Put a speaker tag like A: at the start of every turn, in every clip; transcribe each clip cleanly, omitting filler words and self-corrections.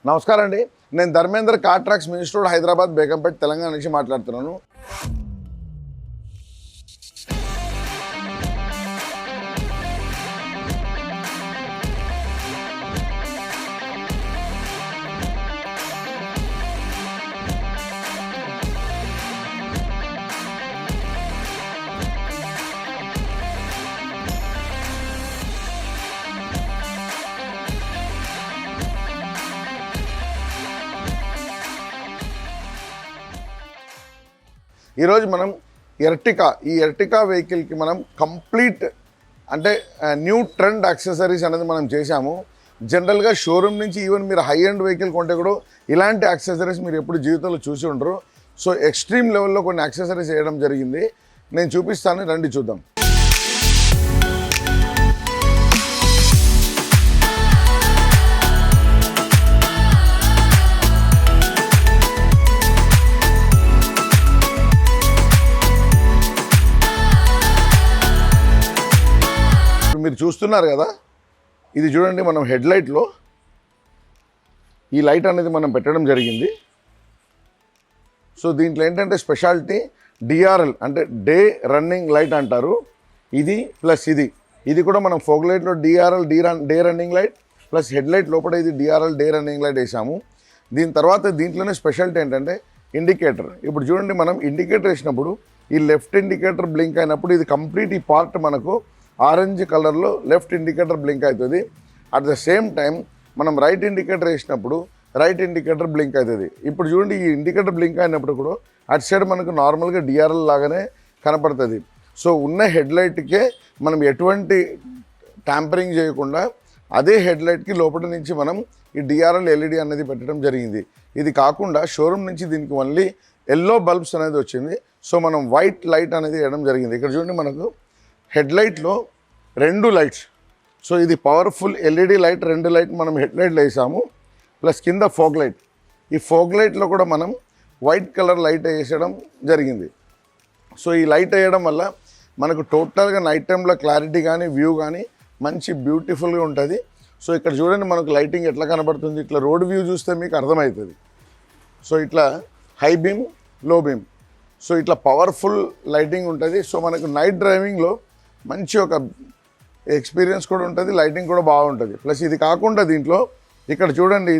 A: నమస్కారం అండి. నేను Dharmendra car tracks minister road Hyderabad Begumpet Telangana నుంచి మాట్లాడుతున్నాను. ఈరోజు మనం ఈ ఎర్టికా వెహికల్కి మనం కంప్లీట్ అంటే న్యూ ట్రెండ్ యాక్సెసరీస్ అనేది మనం చేశాము. జనరల్గా షోరూమ్ నుంచి ఈవెన్ మీరు హై ఎండ్ వెహికల్ కొంటే కూడా ఇలాంటి యాక్సెసరీస్ మీరు ఎప్పుడు జీవితంలో చూసి ఉండరు. సో ఎక్స్ట్రీమ్ లెవెల్లో కొన్ని యాక్సెసరీస్ వేయడం జరిగింది. నేను చూపిస్తాను, రండి చూద్దాం. మీరు చూస్తున్నారు కదా, ఇది చూడండి, మనం హెడ్ లైట్లో ఈ లైట్ అనేది మనం పెట్టడం జరిగింది. సో దీంట్లో ఏంటంటే స్పెషాలిటీ డిఆర్ఎల్ అంటే డే రన్నింగ్ లైట్ అంటారు. ఇది ప్లస్ ఇది కూడా మనం ఫోగ్ లైట్లో DRL day running light plus head light లోపల ఇది డిఆర్ఎల్ డే రన్నింగ్ లైట్ వేసాము. దీని తర్వాత దీంట్లోనే స్పెషాలిటీ ఏంటంటే ఇండికేటర్. ఇప్పుడు చూడండి, మనం ఇండికేటర్ వేసినప్పుడు ఈ లెఫ్ట్ ఇండికేటర్ బ్లింక్ అయినప్పుడు ఇది కంప్లీట్ ఈ పార్ట్ మనకు ఆరెంజ్ కలర్లో లెఫ్ట్ ఇండికేటర్ బ్లింక్ అవుతుంది. అట్ ద సేమ్ టైం మనం రైట్ ఇండికేటర్ వేసినప్పుడు రైట్ ఇండికేటర్ బ్లింక్ అవుతుంది. ఇప్పుడు చూడండి, ఈ ఇండికేటర్ బ్లింక్ అయినప్పుడు కూడా అటు సైడ్ మనకు నార్మల్గా డిఆర్ఎల్ లాగానే కనపడుతుంది. సో ఉన్న హెడ్ లైట్కే మనం ఎటువంటి ట్యాంపరింగ్ చేయకుండా అదే హెడ్ లైట్కి లోపల నుంచి మనం ఈ డిఆర్ఎల్ ఎల్ఈడి అనేది పెట్టడం జరిగింది. ఇది కాకుండా షోరూమ్ నుంచి దీనికి ఓన్లీ ఎల్లో బల్బ్స్ అనేది వచ్చింది. సో మనం వైట్ లైట్ అనేది వేయడం జరిగింది. ఇక్కడ చూడండి, మనకు హెడ్ లైట్లో 2 లైట్స్. సో ఇది పవర్ఫుల్ ఎల్ఈడి లైట్, 2 లైట్ మనం హెడ్ లైట్లో వేసాము. ప్లస్ కింద ఫోగ్ లైట్. ఈ ఫోగ్ లైట్లో కూడా మనం వైట్ కలర్ లైట్ వేసడం జరిగింది. సో ఈ లైట్ వేయడం వల్ల మనకు టోటల్గా నైట్ టైంలో క్లారిటీ కానీ వ్యూ కానీ మంచి బ్యూటిఫుల్గా ఉంటుంది. సో ఇక్కడ చూడండి, మనకు లైటింగ్ ఎట్లా కనబడుతుంది. ఇట్లా రోడ్ వ్యూ చూస్తే మీకు అర్థమవుతుంది. సో ఇట్లా హై బీమ్, లో బీమ్, సో ఇట్లా పవర్ఫుల్ లైటింగ్ ఉంటుంది. సో మనకు నైట్ డ్రైవింగ్లో మంచి ఒక ఎక్స్పీరియన్స్ కూడా ఉంటుంది, లైటింగ్ కూడా బాగుంటుంది. ప్లస్ ఇది కాకుండా దీంట్లో ఇక్కడ చూడండి,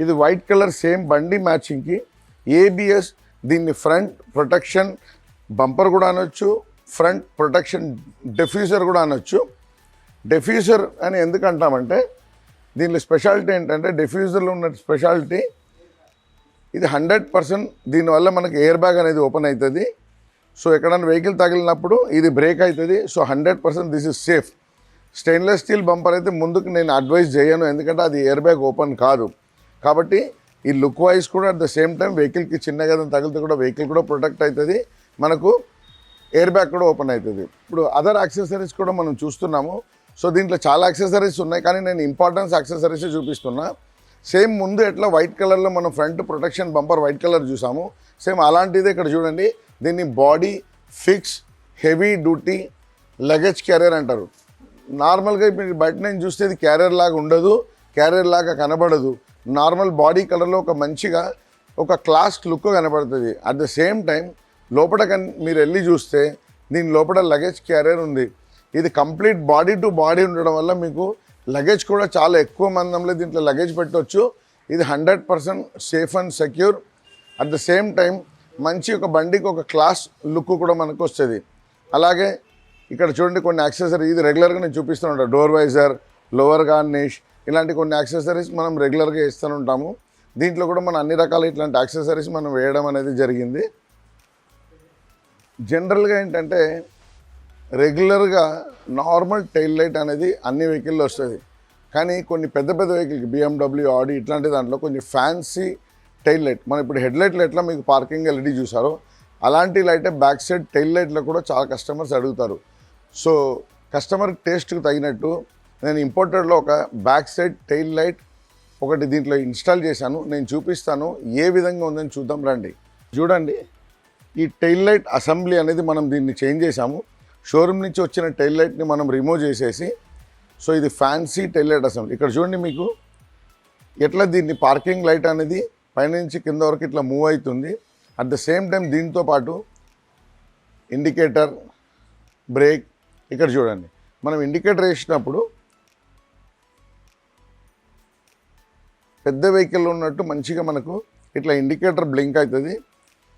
A: ఇది వైట్ కలర్ సేమ్ బండి మ్యాచింగ్కి ఏబిఎస్, దీన్ని ఫ్రంట్ ప్రొటెక్షన్ బంపర్ కూడా అనొచ్చు, ఫ్రంట్ ప్రొటెక్షన్ డెఫ్యూజర్ కూడా అనొచ్చు. డెఫ్యూజర్ అని ఎందుకు అంటామంటే దీనిలో స్పెషాలిటీ ఏంటంటే డెఫ్యూజర్లో ఉన్న స్పెషాలిటీ ఇది 100% దీనివల్ల మనకి ఎయిర్ బ్యాగ్ అనేది ఓపెన్ అవుతుంది. సో ఎక్కడైనా వెహికల్ తగిలినప్పుడు ఇది బ్రేక్ అవుతుంది. So 100% this is safe. Stainless steel bumper అయితే ముందుకు నేను అడ్వైజ్ చేయను, ఎందుకంటే అది ఎయిర్ బ్యాగ్ ఓపెన్ కాదు. కాబట్టి ఈ లుక్ వైజ్ కూడా అట్ ద సేమ్ టైం వెహికల్కి చిన్నగా తగిలితే కూడా వెహికల్ కూడా ప్రొటెక్ట్ అవుతుంది, మనకు ఎయిర్ బ్యాగ్ కూడా ఓపెన్ అవుతుంది. ఇప్పుడు అదర్ యాక్సెసరీస్ కూడా మనం చూస్తున్నాము. సో దీంట్లో చాలా యాక్సెసరీస్ ఉన్నాయి, కానీ నేను ఇంపార్టెన్స్ యాక్సెసరీస్ చూపిస్తున్నా. సేమ్ ముందు ఎట్లా వైట్ కలర్లో మనం front protection bumper white colour చూసాము, సేమ్ అలాంటిదే ఇక్కడ చూడండి. దీన్ని body fix heavy duty luggage carrier అంటారు. నార్మల్గా మీరు బయట నుంచి చూస్తే ఇది క్యారియర్ లాగా ఉండదు, క్యారియర్ లాగా కనబడదు. నార్మల్ బాడీ కలర్లో ఒక మంచిగా ఒక క్లాస్ లుక్ కనబడుతుంది. అట్ ద సేమ్ టైం లోపల మీరు వెళ్ళి చూస్తే దీని లోపల లగేజ్ క్యారియర్ ఉంది. ఇది కంప్లీట్ బాడీ టు బాడీ ఉండడం వల్ల మీకు లగేజ్ కూడా చాలా ఎక్కువ మందంలో దీంట్లో లగేజ్ పెట్టవచ్చు. ఇది 100% safe and secure. At the same time మంచి ఒక బండికి ఒక క్లాస్ లుక్ కూడా మనకు వస్తుంది. అలాగే ఇక్కడ చూడండి, కొన్ని యాక్సెసరీ ఇది రెగ్యులర్గా నేను చూపిస్తూ డోర్ వైజర్, లోవర్ గార్నిష్, ఇలాంటి కొన్ని యాక్సెసరీస్ మనం రెగ్యులర్గా వేస్తూ ఉంటాము. దీంట్లో కూడా మనం అన్ని రకాల ఇట్లాంటి యాక్సెసరీస్ మనం వేయడం అనేది జరిగింది. జనరల్గా ఏంటంటే రెగ్యులర్గా నార్మల్ టైల్ లైట్ అనేది అన్ని వెహికల్లో వస్తుంది, కానీ కొన్ని పెద్ద వెహికల్కి BMW, ఆడి ఇట్లాంటి దాంట్లో కొంచెం ఫ్యాన్సీ టైల్ లైట్, మనం ఇప్పుడు హెడ్ లైట్లు ఎట్లా మీకు పార్కింగ్ ఎల్ఈడి చూసారో అలాంటి లైటే బ్యాక్ సైడ్ టైల్ లైట్లో కూడా చాలా కస్టమర్స్ అడుగుతారు. సో కస్టమర్ టేస్ట్కి తగినట్టు నేను ఇంపోర్టెడ్లో ఒక బ్యాక్ సైడ్ టైల్ లైట్ ఒకటి దీంట్లో ఇన్స్టాల్ చేశాను. నేను చూపిస్తాను ఏ విధంగా ఉందని చూద్దాం రండి. చూడండి, ఈ టైల్ లైట్ అసెంబ్లీ అనేది మనం దీన్ని చేంజ్ చేసాము. షోరూమ్ నుంచి వచ్చిన టైల్ లైట్ని మనం రిమూవ్ చేసేసి, సో ఇది ఫ్యాన్సీ టైల్ లైట్ అసెంబ్లీ. ఇక్కడ చూడండి, మీకు ఎట్లా దీన్ని పార్కింగ్ లైట్ అనేది పైనుంచి కింద వరకు ఇట్లా మూవ్ అవుతుంది. అట్ ద సేమ్ టైం దీంతో పాటు ఇండికేటర్, బ్రేక్. ఇక్కడ చూడండి, మనం ఇండికేటర్ వేసినప్పుడు పెద్ద వెహికల్ ఉన్నట్టు మంచిగా మనకు ఇట్లా ఇండికేటర్ బ్లింక్ అవుతుంది.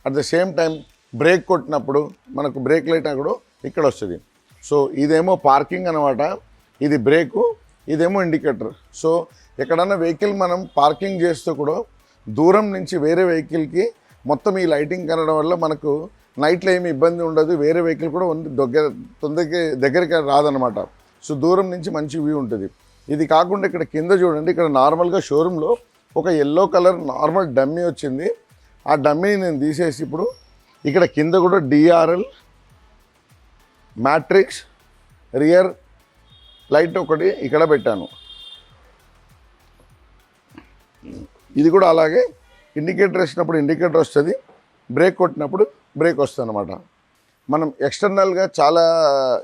A: At the same time break కొట్టినప్పుడు మనకు బ్రేక్ లైట్ కూడా ఇక్కడ వస్తుంది. సో ఇదేమో పార్కింగ్ అనమాట, ఇది బ్రేకు, ఇదేమో ఇండికేటర్. సో ఎక్కడన్నా వెహికల్ మనం పార్కింగ్ చేస్తూ కూడా దూరం నుంచి వేరే వెహికల్కి మొత్తం ఈ లైటింగ్ కనడం వల్ల మనకు నైట్లో ఏమి ఇబ్బంది ఉండదు. వేరే వెహికల్ కూడా దగ్గరికి రాదనమాట. సో దూరం నుంచి మంచి వ్యూ ఉంటుంది. ఇది కాకుండా ఇక్కడ కింద చూడండి, ఇక్కడ నార్మల్గా షోరూంలో ఒక ఎల్లో కలర్ నార్మల్ డమ్మీ వచ్చింది. ఆ డమ్మీని నేను తీసేసి ఇప్పుడు ఇక్కడ కింద కూడా డిఆర్ఎల్ మ్యాట్రిక్స్ రియర్ లైట్ ఒకటి ఇక్కడ పెట్టాను. ఇది కూడా అలాగే ఇండికేటర్ వేసినప్పుడు ఇండికేటర్ వస్తుంది, బ్రేక్ కొట్టినప్పుడు బ్రేక్ వస్తుంది అనమాట. మనం ఎక్స్టర్నల్గా చాలా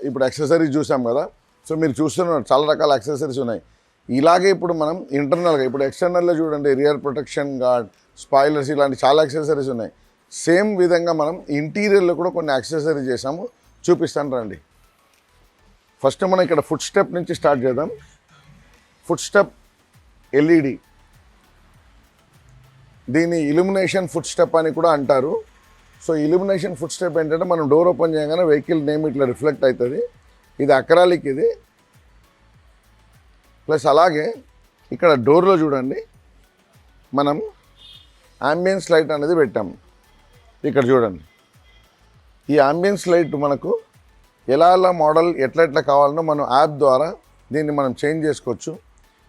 A: ఇప్పుడు యాక్సెసరీస్ చూసాం కదా. సో మీరు చూస్తున్నారు చాలా రకాల యాక్సెసరీస్ ఉన్నాయి. ఇలాగే ఇప్పుడు మనం ఇంటర్నల్గా ఇప్పుడు ఎక్స్టర్నల్లో చూడండి, రియర్ ప్రొటెక్షన్ గార్డ్, స్పాయిలర్స్, ఇలాంటి చాలా యాక్సెసరీస్ ఉన్నాయి. సేమ్ విధంగా మనం ఇంటీరియర్లో కూడా కొన్ని యాక్సెసరీస్ చేసాము, చూపిస్తాను రండి. ఫస్ట్ మనం ఇక్కడ ఫుట్ స్టెప్ నుంచి స్టార్ట్ చేద్దాం. ఫుట్ స్టెప్ ఎల్ఈడి, దీన్ని ఇల్యూమినేషన్ ఫుట్ స్టెప్ అని కూడా అంటారు. సో ఇల్యూమినేషన్ ఫుట్ స్టెప్ ఏంటంటే మనం డోర్ ఓపెన్ చేయగానే వెహికల్ నేమ్ ఇట్లా రిఫ్లెక్ట్ అవుతుంది. ఇది అక్రాలిక్, ఇది ప్లస్ అలాగే ఇక్కడ డోర్లో చూడండి మనం అంబియన్స్ లైట్ అనేది పెట్టాము. ఇక్కడ చూడండి, ఈ అంబియన్స్ లైట్ మనకు ఎలా మోడల్ ఎట్లా కావాలనో మనం యాప్ ద్వారా దీన్ని మనం చేంజ్ చేసుకోవచ్చు.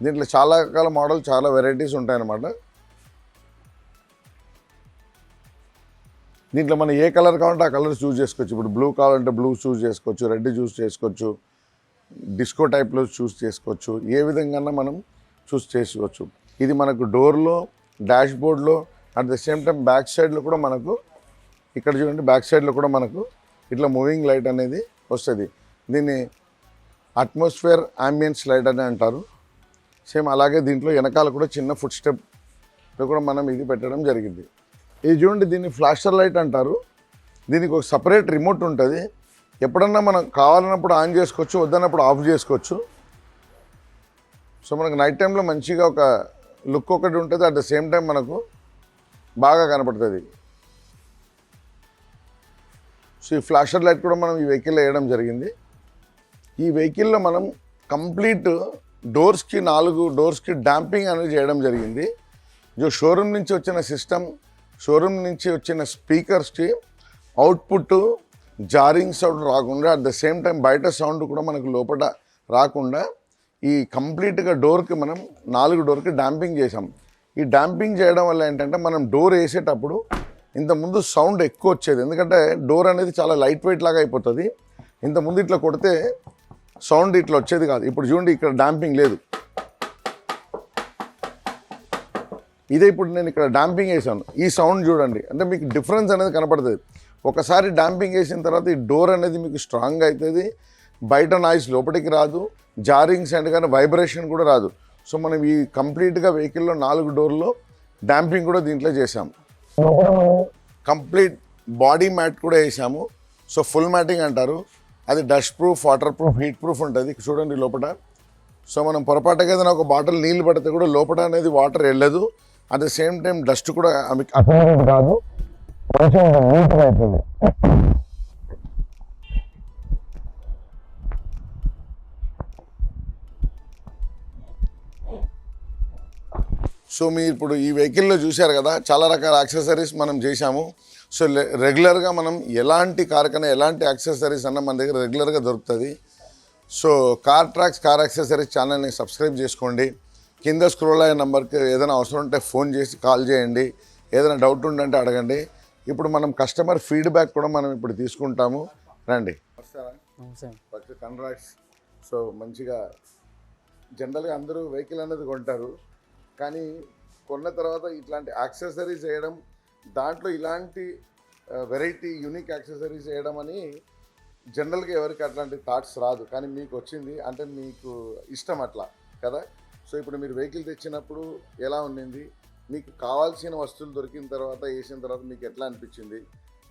A: దీంట్లో చాలా రకాల మోడల్, చాలా వెరైటీస్ ఉంటాయన్నమాట. దీంట్లో మనం ఏ కలర్ కావాలంటే ఆ కలర్ చూస్ చేసుకోవచ్చు. ఇప్పుడు బ్లూ కావాలంటే బ్లూ చూస్ చేసుకోవచ్చు, రెడ్ చూస్ చేసుకోవచ్చు, డిస్కో టైప్లో చూస్ చేసుకోవచ్చు, ఏ విధంగా మనం చూస్ చేసుకోవచ్చు. ఇది మనకు డోర్లో, డాష్ బోర్డ్లో, at the same time back సైడ్లో కూడా మనకు ఇక్కడ చూడండి, బ్యాక్ సైడ్లో కూడా మనకు ఇట్లా మూవింగ్ లైట్ అనేది వస్తుంది. దీన్ని అట్మాస్ఫియర్ అంబియన్స్ లైట్ అని అంటారు. సేమ్ అలాగే దీంట్లో వెనకాల కూడా చిన్న ఫుట్ స్టెప్లో కూడా మనం ఇది పెట్టడం జరిగింది. ఇది చూడండి, దీన్ని ఫ్లాషర్ లైట్ అంటారు. దీనికి ఒక సపరేట్ రిమోట్ ఉంటుంది. ఎప్పుడన్నా మనం కావాలన్నప్పుడు ఆన్ చేసుకోవచ్చు, వద్దన్నప్పుడు ఆఫ్ చేసుకోవచ్చు. సో మనకు నైట్ టైంలో మంచిగా ఒక లుక్ ఒకటి ఉంటుంది, అట్ ద సేమ్ టైం మనకు బాగా కనపడుతుంది. సో ఈ ఫ్లాషర్ లైట్ కూడా మనం ఈ వెహికల్లో వేయడం జరిగింది. ఈ వెహికల్లో మనం కంప్లీట్ డోర్స్కి 4 డోర్స్కి డాంపింగ్ అనేది చేయడం జరిగింది. షోరూమ్ నుంచి వచ్చిన సిస్టమ్, షోరూమ్ నుంచి వచ్చిన స్పీకర్స్కి అవుట్పుట్ జారింగ్ సౌండ్ రాకుండా, అట్ ద సేమ్ టైం బయట సౌండ్ కూడా మనకు లోపల రాకుండా ఈ కంప్లీట్గా డోర్కి మనం 4 డోర్కి డాంపింగ్ చేసాం. ఈ డాంపింగ్ చేయడం వల్ల ఏంటంటే మనం డోర్ వేసేటప్పుడు ఇంతకుముందు సౌండ్ ఎక్కువ వచ్చేది, ఎందుకంటే డోర్ అనేది చాలా లైట్ వెయిట్ లాగా అయిపోతుంది. ఇంతకుముందు ఇట్లా కొడితే సౌండ్ ఇట్లా వచ్చేది కాదు. ఇప్పుడు చూడండి, ఇక్కడ డాంపింగ్ లేదు. ఇదే ఇప్పుడు నేను ఇక్కడ డాంపింగ్ వేసాను, ఈ సౌండ్ చూడండి, అంటే మీకు డిఫరెన్స్ అనేది కనపడుతుంది. ఒకసారి డాంపింగ్ వేసిన తర్వాత ఈ డోర్ అనేది మీకు స్ట్రాంగ్ అవుతుంది, బయట నాయిస్ లోపలికి రాదు, జారింగ్ సౌండ్ కానీ వైబ్రేషన్ కూడా రాదు. సో మనం ఈ కంప్లీట్గా వెహికల్లో 4 డోర్లో డాంపింగ్ కూడా దీంట్లో చేసాం. కంప్లీట్ బాడీ మ్యాట్ కూడా వేసాము. సో ఫుల్ మ్యాటింగ్ అంటారు, అది dust proof, water proof, heat proof ఉంటుంది. చూడండి లోపల. సో మనం పొరపాటుగా ఏదైనా ఒక బాటిల్ నీళ్ళు పడితే కూడా లోపల అనేది వాటర్ వెళ్ళదు, at the same time dust కూడా రాదు, అవుతుంది. సో మీరు ఇప్పుడు ఈ వెహికల్లో చూశారు కదా, చాలా రకాల యాక్సెసరీస్ మనం చేశాము. సో రెగ్యులర్గా మనం ఎలాంటి కార్ కన్నా ఎలాంటి యాక్సెసరీస్ అన్న మన దగ్గర రెగ్యులర్గా దొరుకుతుంది. So car tracks car accessories ఛానల్ని సబ్స్క్రైబ్ చేసుకోండి. కింద స్క్రోల్ అయ్యే నెంబర్కి ఏదైనా అవసరం ఉంటే ఫోన్ చేసి కాల్ చేయండి, ఏదైనా డౌట్ ఉందంటే అడగండి. ఇప్పుడు మనం కస్టమర్ ఫీడ్బ్యాక్ కూడా మనం ఇప్పుడు తీసుకుంటాము, రండి. కంగ్రాట్స్. సో మంచిగా జనరల్గా అందరూ వెహికల్ అనేది కొంటారు, కానీ కొన్న తర్వాత ఇట్లాంటి యాక్సెసరీస్ వేయడం, దాంట్లో ఇలాంటి వెరైటీ యూనిక్ యాక్సెసరీస్ వేయడం అని జనరల్గా ఎవరికి అట్లాంటి థాట్స్ రాదు, కానీ మీకు వచ్చింది అంటే మీకు ఇష్టం అట్లా కదా. సో ఇప్పుడు మీరు వెహికల్ తెచ్చినప్పుడు ఎలా ఉండింది, మీకు కావాల్సిన వస్తువులు దొరికిన తర్వాత వేసిన తర్వాత మీకు ఎట్లా అనిపించింది,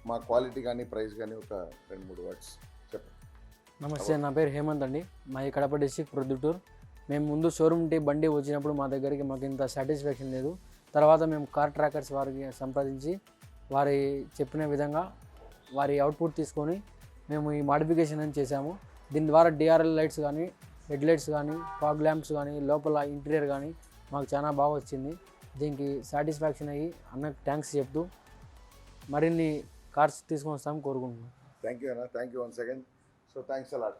A: మా క్వాలిటీ కానీ ప్రైస్ కానీ ఒక 2-3 వర్డ్స్ చెప్పండి.
B: నమస్తే, నా పేరు హేమంత్ అండి. మాది కడప డిస్ట్రిక్ట్ ప్రొద్దుటూరు. మేము ముందు షోరూమ్ బండి వచ్చినప్పుడు మా దగ్గరికి మాకు ఇంత సాటిస్ఫాక్షన్ లేదు. తర్వాత మేము కార్ ట్రాకర్స్ వారికి సంప్రదించి వారి చెప్పిన విధంగా వారి అవుట్పుట్ తీసుకొని మేము ఈ మాడిఫికేషన్ అని చేశాము. దీని ద్వారా డిఆర్ఎల్ లైట్స్ కానీ, హెడ్ లైట్స్ కానీ, ఫాగ్ ల్యాంప్స్ కానీ, లోపల ఇంటీరియర్ కానీ మాకు చాలా బాగా వచ్చింది. దీనికి సాటిస్ఫాక్షన్ అయ్యి అన్నకు థ్యాంక్స్ చెప్తూ మరిన్ని కార్స్ తీసుకొని వస్తామని కోరుకుంటున్నాం.
A: థ్యాంక్ యూ అన్న, thank you once again. So thanks a lot.